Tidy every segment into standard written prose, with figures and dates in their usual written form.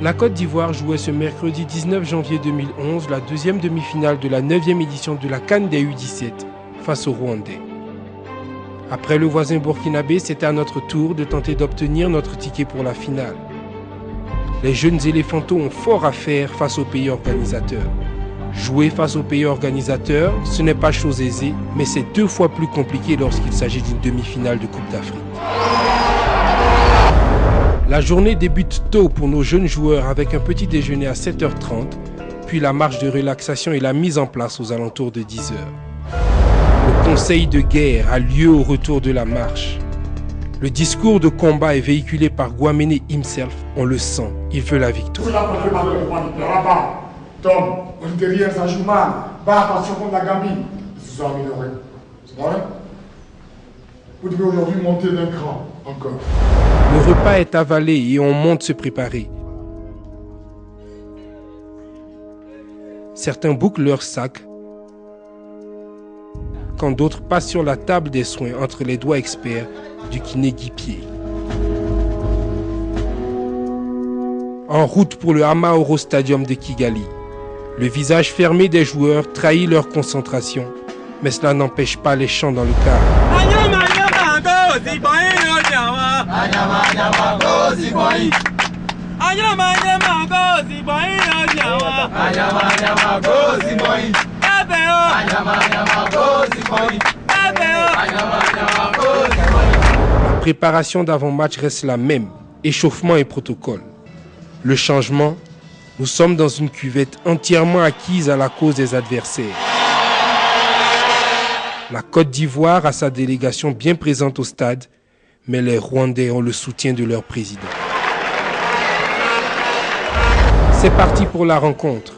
La Côte d'Ivoire jouait ce mercredi 19 janvier 2011 la deuxième demi-finale de la 9e édition de la CAN des U17 face aux Rwandais. Après le voisin burkinabé, c'était à notre tour de tenter d'obtenir notre ticket pour la finale. Les jeunes éléphantaux ont fort à faire face au pays organisateur. Jouer face au pays organisateur, ce n'est pas chose aisée, mais c'est 2 fois plus compliqué lorsqu'il s'agit d'une demi-finale de Coupe d'Afrique. La journée débute tôt pour nos jeunes joueurs avec un petit déjeuner à 7h30, puis la marche de relaxation et la mise en place aux alentours de 10h. Le conseil de guerre a lieu au retour de la marche. Le discours de combat est véhiculé par Guaméné himself, on le sent, il veut la victoire. Tom, on était derrière, ça joue mal. Pas attention contre la Gambie. Ils se sont améliorés. C'est vrai? Vous devez aujourd'hui monter d'un cran encore. Le repas est avalé et on monte se préparer. Certains bouclent leurs sacs, quand d'autres passent sur la table des soins entre les doigts experts du kiné Guy-Pied. En route pour le Amaoro Stadium de Kigali. Le visage fermé des joueurs trahit leur concentration, mais cela n'empêche pas les chants dans le cadre. La préparation d'avant-match reste la même, échauffement et protocole. Le changement, nous sommes dans une cuvette entièrement acquise à la cause des adversaires. La Côte d'Ivoire a sa délégation bien présente au stade, mais les Rwandais ont le soutien de leur président. C'est parti pour la rencontre.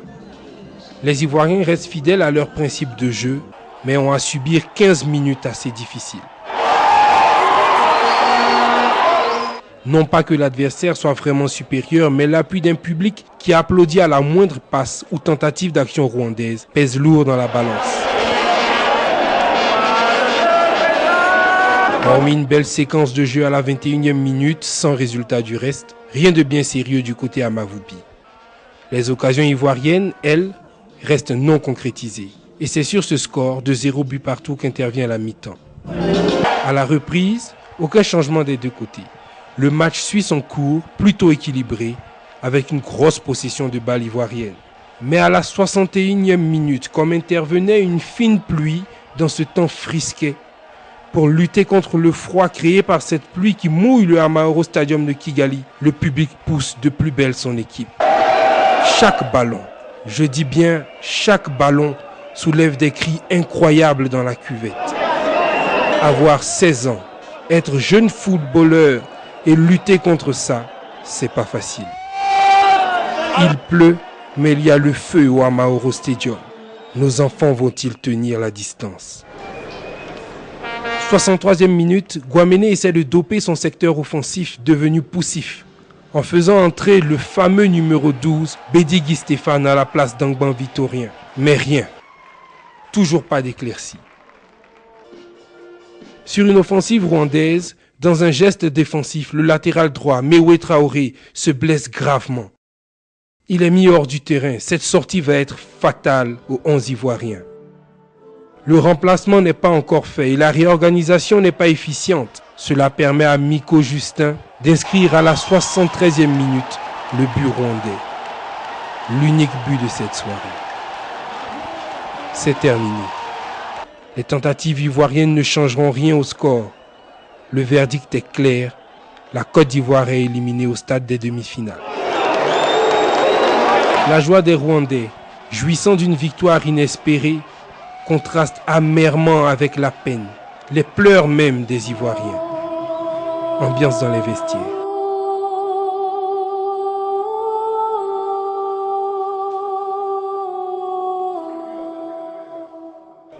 Les Ivoiriens restent fidèles à leur principe de jeu, mais ont à subir 15 minutes assez difficiles. Non pas que l'adversaire soit vraiment supérieur, mais l'appui d'un public qui applaudit à la moindre passe ou tentative d'action rwandaise pèse lourd dans la balance. Hormis une belle séquence de jeu à la 21e minute, sans résultat du reste, rien de bien sérieux du côté Amavoubi. Les occasions ivoiriennes, elles, restent non concrétisées. Et c'est sur ce score de 0 but partout qu'intervient la mi-temps. À la reprise, aucun changement des deux côtés. Le match suit son cours, plutôt équilibré, avec une grosse possession de balle ivoirienne. Mais à la 61e minute, comme intervenait une fine pluie dans ce temps frisquet, pour lutter contre le froid créé par cette pluie qui mouille le Amaoro Stadium de Kigali, le public pousse de plus belle son équipe. Chaque ballon, je dis bien chaque ballon, soulève des cris incroyables dans la cuvette. Avoir 16 ans, être jeune footballeur et lutter contre ça, c'est pas facile. Il pleut, mais il y a le feu au Amaoro Stadium. Nos enfants vont-ils tenir la distance? 63e minute, Guaméné essaie de doper son secteur offensif devenu poussif, en faisant entrer le fameux numéro 12, Bédigui Stéphane, à la place d'Angban Vitorien. Mais rien. Toujours pas d'éclaircie. Sur une offensive rwandaise, dans un geste défensif, le latéral droit, Mewe Traoré, se blesse gravement. Il est mis hors du terrain. Cette sortie va être fatale aux 11 Ivoiriens. Le remplacement n'est pas encore fait et la réorganisation n'est pas efficiente. Cela permet à Miko Justin d'inscrire à la 73e minute le but rwandais. L'unique but de cette soirée. C'est terminé. Les tentatives ivoiriennes ne changeront rien au score. Le verdict est clair. La Côte d'Ivoire est éliminée au stade des demi-finales. La joie des Rwandais, jouissant d'une victoire inespérée, contraste amèrement avec la peine, les pleurs même des Ivoiriens. Ambiance dans les vestiaires.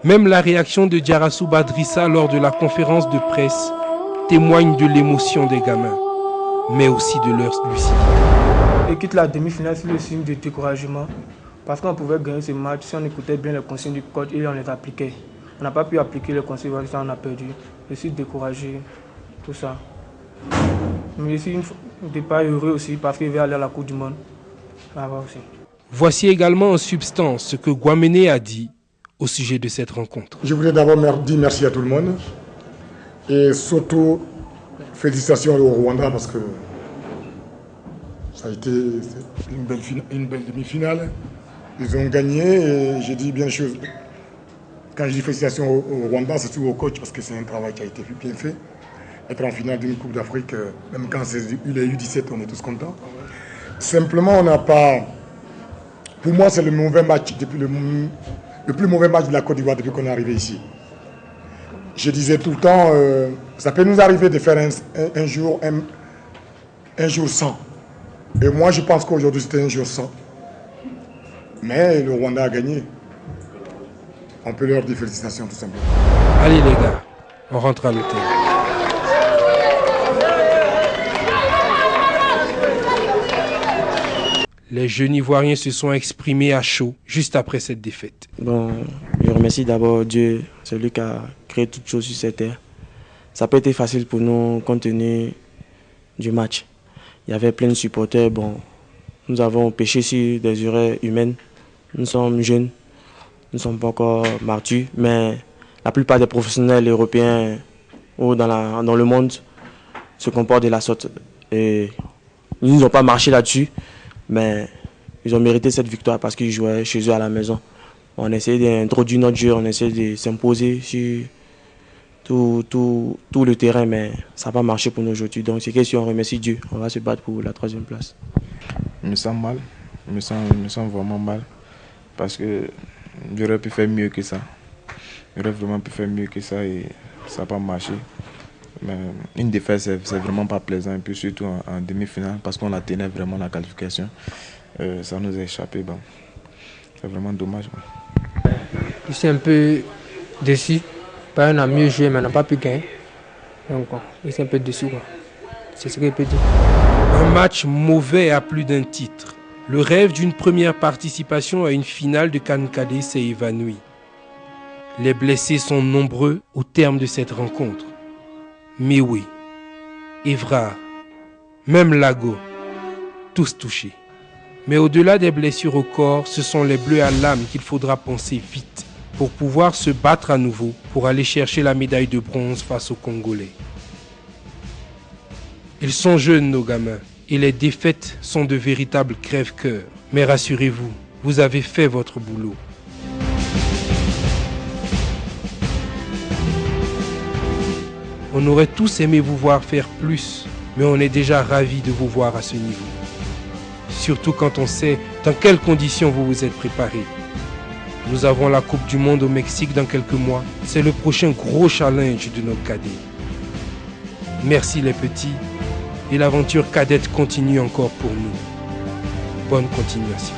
Même la réaction de Diarassou Badrissa lors de la conférence de presse témoigne de l'émotion des gamins, mais aussi de leur lucidité. Et quitte la demi-finale sur le signe de découragement, parce qu'on pouvait gagner ce match si on écoutait bien les consignes du coach et on les appliquait. On n'a pas pu appliquer les consignes, ça on a perdu. Je suis découragé, tout ça. Mais je suis un départ heureux aussi parce qu'il va aller à la Coupe du Monde. à voir aussi. Voici également en substance ce que Guaméné a dit au sujet de cette rencontre. Je voulais d'abord dire merci à tout le monde et surtout félicitations au Rwanda parce que ça a été une belle demi-finale. Ils ont gagné et j'ai dit bien des choses. Quand je dis félicitations au Rwanda, c'est surtout au coach parce que c'est un travail qui a été bien fait. Être en finale d'une Coupe d'Afrique, même quand il est U17, on est tous contents. Simplement, on n'a pas... Pour moi, c'est le mauvais match, le plus mauvais match de la Côte d'Ivoire depuis qu'on est arrivé ici. Je disais tout le temps, ça peut nous arriver de faire un jour sans. Et moi, je pense qu'aujourd'hui, c'était un jour sans. Mais le Rwanda a gagné. On peut leur dire félicitations, tout simplement. Allez les gars, on rentre à l'hôtel. Les jeunes Ivoiriens se sont exprimés à chaud juste après cette défaite. Bon, je remercie d'abord Dieu, celui qui a créé toutes choses sur cette terre. Ça n'a pas été facile pour nous compte tenu du match. Il y avait plein de supporters. Bon, nous avons péché sur des erreurs humaines. Nous sommes jeunes, nous ne sommes pas encore martyrs, mais la plupart des professionnels européens ou dans le monde se comportent de la sorte. Et ils n'ont pas marché là-dessus. Mais ils ont mérité cette victoire parce qu'ils jouaient chez eux à la maison. On essayait d'introduire notre jeu, on essayait de s'imposer sur tout le terrain, mais ça n'a pas marché pour nous aujourd'hui. Donc c'est question, on remercie Dieu. On va se battre pour la 3e place. Je me sens mal, je me sens vraiment mal parce que j'aurais pu faire mieux que ça. J'aurais vraiment pu faire mieux que ça et ça n'a pas marché. Mais une défaite, c'est vraiment pas plaisant, et puis surtout en demi-finale, parce qu'on la tenait vraiment la qualification. Ça nous a échappé. Bon. C'est vraiment dommage. Je suis un peu déçu. On a mieux joué, mais on n'a pas pu gagner. Donc, je suis un peu déçu. C'est ce que je peux dire. Un match mauvais à plus d'un titre. Le rêve d'une première participation à une finale de CAN Cadet s'est évanoui. Les blessés sont nombreux au terme de cette rencontre. Mais oui, Evra, même Lago, tous touchés. Mais au-delà des blessures au corps, ce sont les bleus à l'âme qu'il faudra penser vite pour pouvoir se battre à nouveau pour aller chercher la médaille de bronze face aux Congolais. Ils sont jeunes, nos gamins, et les défaites sont de véritables crève-cœurs. Mais rassurez-vous, vous avez fait votre boulot. On aurait tous aimé vous voir faire plus, mais on est déjà ravis de vous voir à ce niveau. Surtout quand on sait dans quelles conditions vous vous êtes préparés. Nous avons la Coupe du Monde au Mexique dans quelques mois. C'est le prochain gros challenge de nos cadets. Merci les petits, et l'aventure cadette continue encore pour nous. Bonne continuation.